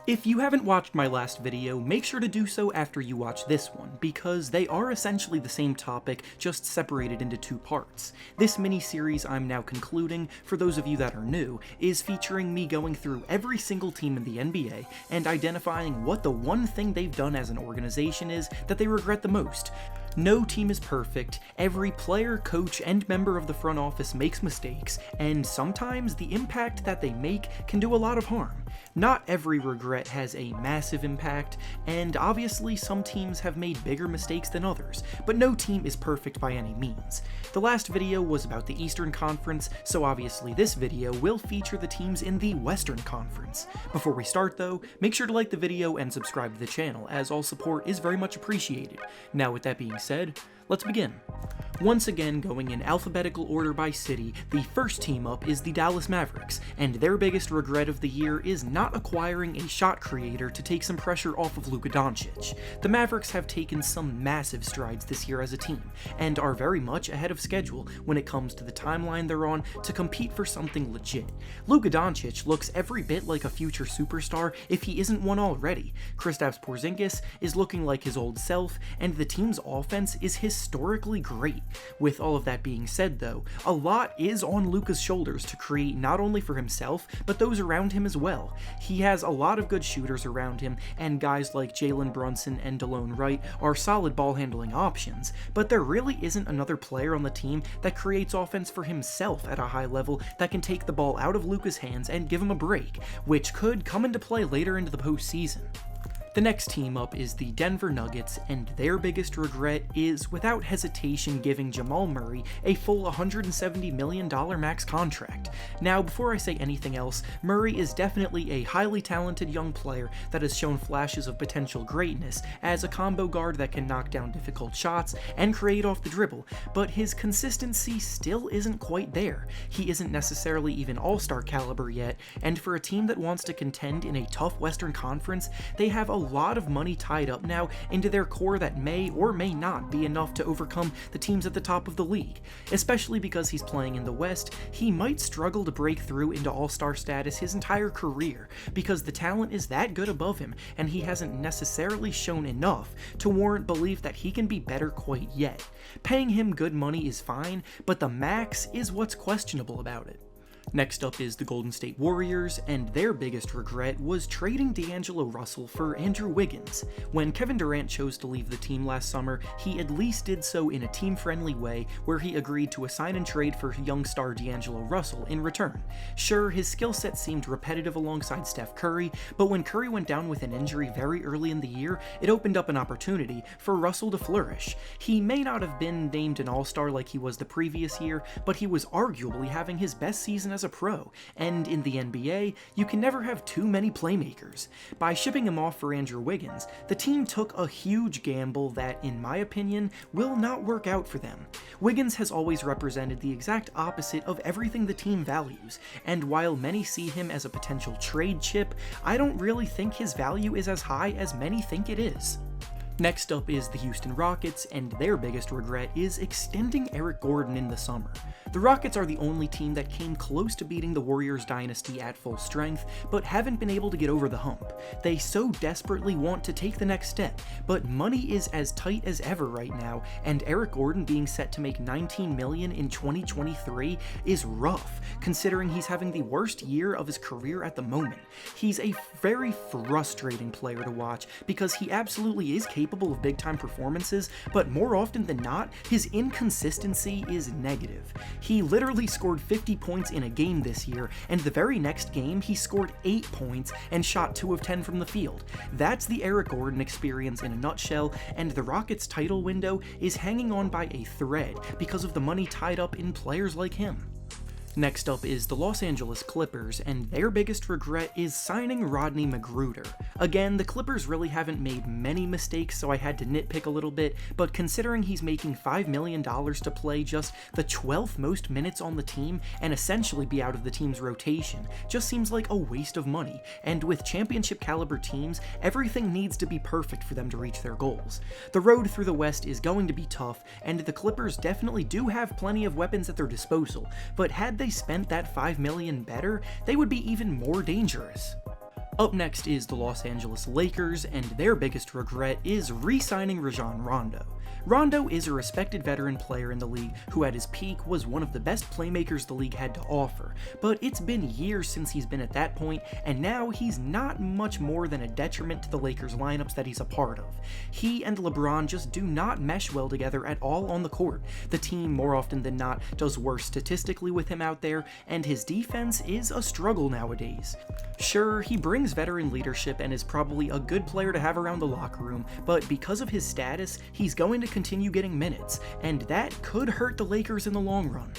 If you haven't watched my last video, make sure to do so after you watch this one, because they are essentially the same topic, just separated into two parts. This mini-series I'm now concluding, for those of you that are new, is featuring me going through every single team in the NBA and identifying what the one thing they've done as an organization is that they regret the most. No team is perfect, every player, coach, and member of the front office makes mistakes, and sometimes the impact that they make can do a lot of harm. Not every regret has a massive impact, and obviously some teams have made bigger mistakes than others, but no team is perfect by any means. The last video was about the Eastern Conference, so obviously this video will feature the teams in the Western Conference. Before we start though, make sure to like the video and subscribe to the channel, as all support is very much appreciated. Now with that being said, let's begin. Once again, going in alphabetical order by city, the first team up is the Dallas Mavericks, and their biggest regret of the year is not acquiring a shot creator to take some pressure off of Luka Doncic. The Mavericks have taken some massive strides this year as a team, and are very much ahead of schedule when it comes to the timeline they're on to compete for something legit. Luka Doncic looks every bit like a future superstar if he isn't one already. Kristaps Porzingis is looking like his old self, and the team's offense is historically great. With all of that being said though, a lot is on Luka's shoulders to create not only for himself, but those around him as well. He has a lot of good shooters around him, and guys like Jalen Brunson and Delon Wright are solid ball handling options, but there really isn't another player on the team that creates offense for himself at a high level that can take the ball out of Luka's hands and give him a break, which could come into play later into the postseason. The next team up is the Denver Nuggets, and their biggest regret is, without hesitation, giving Jamal Murray a full $170 million max contract. Now, before I say anything else, Murray is definitely a highly talented young player that has shown flashes of potential greatness as a combo guard that can knock down difficult shots and create off the dribble, but his consistency still isn't quite there. He isn't necessarily even all-star caliber yet, and for a team that wants to contend in a tough Western Conference, they have a lot of money tied up now into their core that may or may not be enough to overcome the teams at the top of the league. Especially because he's playing in the West, he might struggle to break through into all-star status his entire career, because the talent is that good above him, and he hasn't necessarily shown enough to warrant belief that he can be better quite yet. Paying him good money is fine, but the max is what's questionable about it. Next up is the Golden State Warriors, and their biggest regret was trading D'Angelo Russell for Andrew Wiggins. When Kevin Durant chose to leave the team last summer, he at least did so in a team-friendly way where he agreed to a sign and trade for young star D'Angelo Russell in return. Sure, his skill set seemed repetitive alongside Steph Curry, but when Curry went down with an injury very early in the year, it opened up an opportunity for Russell to flourish. He may not have been named an all-star like he was the previous year, but he was arguably having his best season as a pro, and in the NBA, you can never have too many playmakers. By shipping him off for Andrew Wiggins, the team took a huge gamble that, in my opinion, will not work out for them. Wiggins has always represented the exact opposite of everything the team values, and while many see him as a potential trade chip, I don't really think his value is as high as many think it is. Next up is the Houston Rockets, and their biggest regret is extending Eric Gordon in the summer. The Rockets are the only team that came close to beating the Warriors dynasty at full strength, but haven't been able to get over the hump. They so desperately want to take the next step, but money is as tight as ever right now, and Eric Gordon being set to make $19 million in 2023 is rough, considering he's having the worst year of his career at the moment. He's a very frustrating player to watch because he absolutely is capable of big-time performances, but more often than not, his inconsistency is negative. He literally scored 50 points in a game this year, and the very next game he scored 8 points and shot 2 of 10 from the field. That's the Eric Gordon experience in a nutshell, and the Rockets' title window is hanging on by a thread because of the money tied up in players like him. Next up is the Los Angeles Clippers, and their biggest regret is signing Rodney McGruder. Again, the Clippers really haven't made many mistakes, so I had to nitpick a little bit, but considering he's making $5 million to play just the 12th most minutes on the team and essentially be out of the team's rotation just seems like a waste of money, and with championship caliber teams, everything needs to be perfect for them to reach their goals. The road through the West is going to be tough, and the Clippers definitely do have plenty of weapons at their disposal, but had they spent that $5 million better, they would be even more dangerous. Up next is the Los Angeles Lakers, and their biggest regret is re-signing Rajon Rondo. Rondo is a respected veteran player in the league who at his peak was one of the best playmakers the league had to offer, but it's been years since he's been at that point, and now he's not much more than a detriment to the Lakers lineups that he's a part of. He and LeBron just do not mesh well together at all on the court. The team more often than not does worse statistically with him out there, and his defense is a struggle nowadays. Sure, he brings veteran leadership and is probably a good player to have around the locker room, but because of his status, he's going to continue getting minutes, and that could hurt the Lakers in the long run.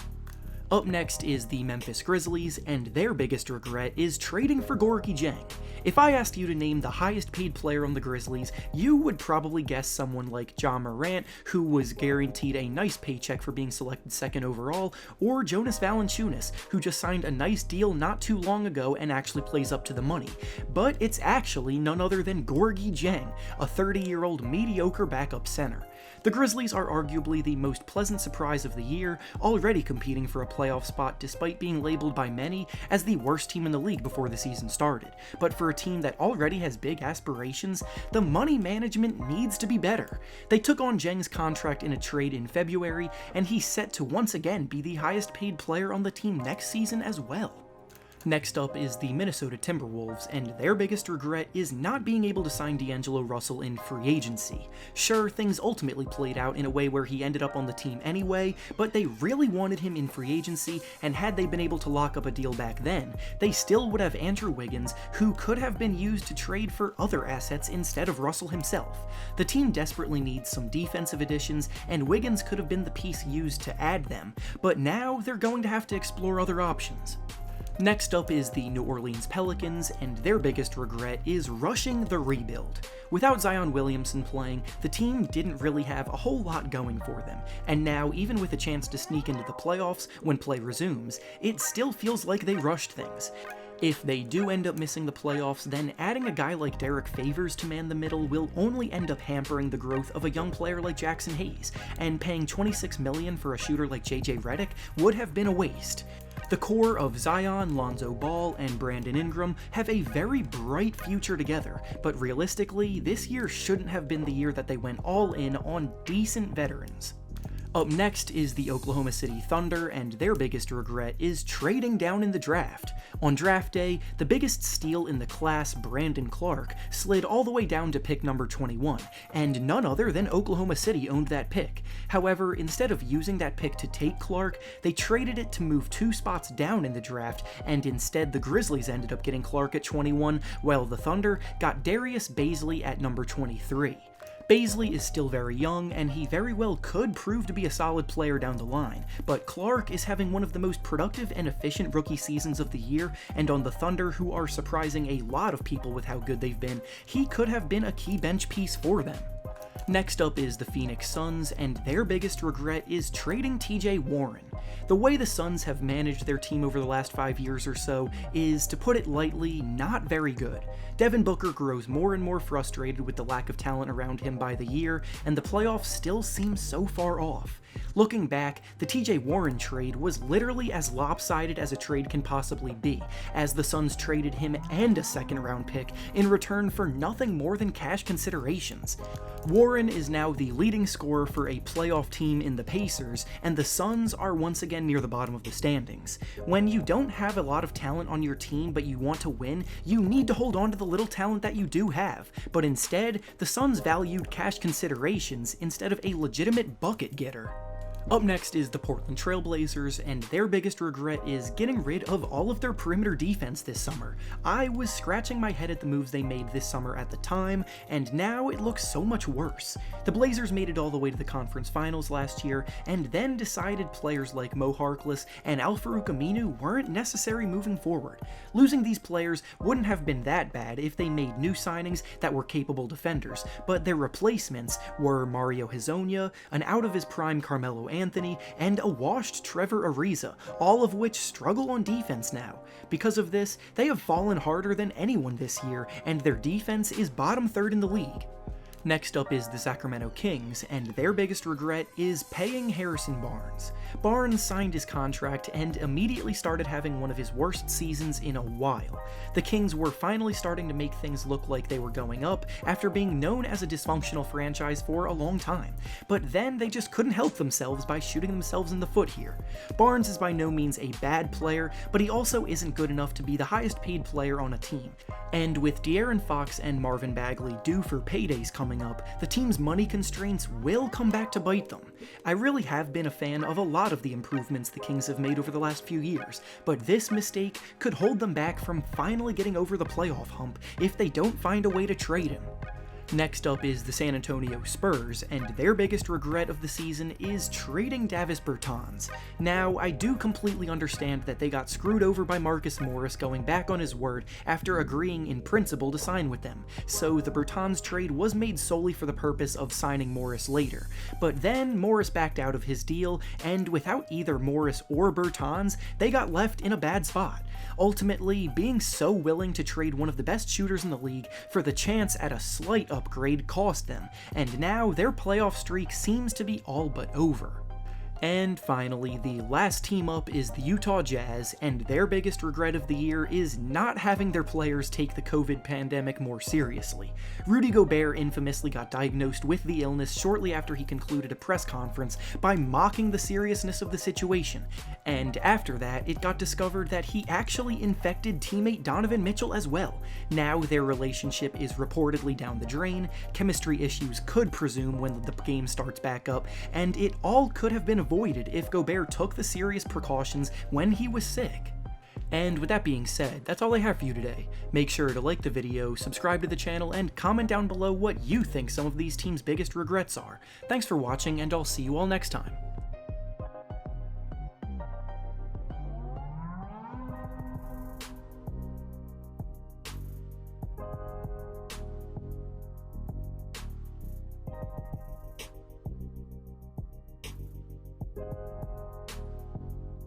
Up next is the Memphis Grizzlies, and their biggest regret is trading for Gorgui Dieng. If I asked you to name the highest paid player on the Grizzlies, you would probably guess someone like Ja Morant, who was guaranteed a nice paycheck for being selected second overall, or Jonas Valanciunas, who just signed a nice deal not too long ago and actually plays up to the money. But it's actually none other than Gorgui Dieng, a 30-year-old mediocre backup center. The Grizzlies are arguably the most pleasant surprise of the year, already competing for a playoff spot despite being labeled by many as the worst team in the league before the season started. But for a team that already has big aspirations, the money management needs to be better. They took on Dieng's contract in a trade in February, and he's set to once again be the highest paid player on the team next season as well. Next up is the Minnesota Timberwolves, and their biggest regret is not being able to sign D'Angelo Russell in free agency. Sure, things ultimately played out in a way where he ended up on the team anyway, but they really wanted him in free agency, and had they been able to lock up a deal back then, they still would have Andrew Wiggins, who could have been used to trade for other assets instead of Russell himself. The team desperately needs some defensive additions, and Wiggins could have been the piece used to add them, but now they're going to have to explore other options. Next up is the New Orleans Pelicans, and their biggest regret is rushing the rebuild. Without Zion Williamson playing, the team didn't really have a whole lot going for them, and now even with a chance to sneak into the playoffs when play resumes, it still feels like they rushed things. If they do end up missing the playoffs, then adding a guy like Derek Favors to man the middle will only end up hampering the growth of a young player like Jackson Hayes, and paying $26 million for a shooter like JJ Redick would have been a waste. The core of Zion, Lonzo Ball, and Brandon Ingram have a very bright future together, but realistically, this year shouldn't have been the year that they went all in on decent veterans. Up next is the Oklahoma City Thunder, and their biggest regret is trading down in the draft. On draft day, the biggest steal in the class, Brandon Clark, slid all the way down to pick number 21, and none other than Oklahoma City owned that pick. However, instead of using that pick to take Clark, they traded it to move 2 spots down in the draft, and instead the Grizzlies ended up getting Clark at 21, while the Thunder got Darius Bazley at number 23. Bazley is still very young, and he very well could prove to be a solid player down the line, but Clark is having one of the most productive and efficient rookie seasons of the year, and on the Thunder, who are surprising a lot of people with how good they've been, he could have been a key bench piece for them. Next up is the Phoenix Suns, and their biggest regret is trading TJ Warren. The way the Suns have managed their team over the last 5 years or so is, to put it lightly, not very good. Devin Booker grows more and more frustrated with the lack of talent around him by the year, and the playoffs still seem so far off. Looking back, the TJ Warren trade was literally as lopsided as a trade can possibly be, as the Suns traded him and a second-round pick in return for nothing more than cash considerations. Warren is now the leading scorer for a playoff team in the Pacers, and the Suns are once again near the bottom of the standings. When you don't have a lot of talent on your team but you want to win, you need to hold on to the little talent that you do have, but instead, the Suns valued cash considerations instead of a legitimate bucket getter. Up next is the Portland Trail Blazers, and their biggest regret is getting rid of all of their perimeter defense this summer. I was scratching my head at the moves they made this summer at the time, and now it looks so much worse. The Blazers made it all the way to the conference finals last year, and then decided players like Mo Harkless and Al-Farouq Aminu weren't necessary moving forward. Losing these players wouldn't have been that bad if they made new signings that were capable defenders, but their replacements were Mario Hezonja, an out-of-his-prime Carmelo Anthony, and a washed Trevor Ariza, all of which struggle on defense now. Because of this, they have fallen harder than anyone this year, and their defense is bottom third in the league. Next up is the Sacramento Kings, and their biggest regret is paying Harrison Barnes. Barnes signed his contract and immediately started having one of his worst seasons in a while. The Kings were finally starting to make things look like they were going up after being known as a dysfunctional franchise for a long time, but then they just couldn't help themselves by shooting themselves in the foot here. Barnes is by no means a bad player, but he also isn't good enough to be the highest paid player on a team. And with De'Aaron Fox and Marvin Bagley due for paydays coming up, the team's money constraints will come back to bite them. I really have been a fan of a lot of the improvements the Kings have made over the last few years, but this mistake could hold them back from finally getting over the playoff hump if they don't find a way to trade him. Next up is the San Antonio Spurs, and their biggest regret of the season is trading Davis Bertans. Now, I do completely understand that they got screwed over by Marcus Morris going back on his word after agreeing in principle to sign with them, so the Bertans trade was made solely for the purpose of signing Morris later. But then Morris backed out of his deal, and without either Morris or Bertans, they got left in a bad spot. Ultimately, being so willing to trade one of the best shooters in the league for the chance at a slight upgrade cost them, and now their playoff streak seems to be all but over. And finally, the last team up is the Utah Jazz, and their biggest regret of the year is not having their players take the COVID pandemic more seriously. Rudy Gobert infamously got diagnosed with the illness shortly after he concluded a press conference by mocking the seriousness of the situation, and after that, it got discovered that he actually infected teammate Donovan Mitchell as well. Now their relationship is reportedly down the drain, chemistry issues could presume when the game starts back up, and it all could have been avoided if Gobert took the serious precautions when he was sick. And with that being said, that's all I have for you today. Make sure to like the video, subscribe to the channel, and comment down below what you think some of these teams' biggest regrets are. Thanks for watching, and I'll see you all next time.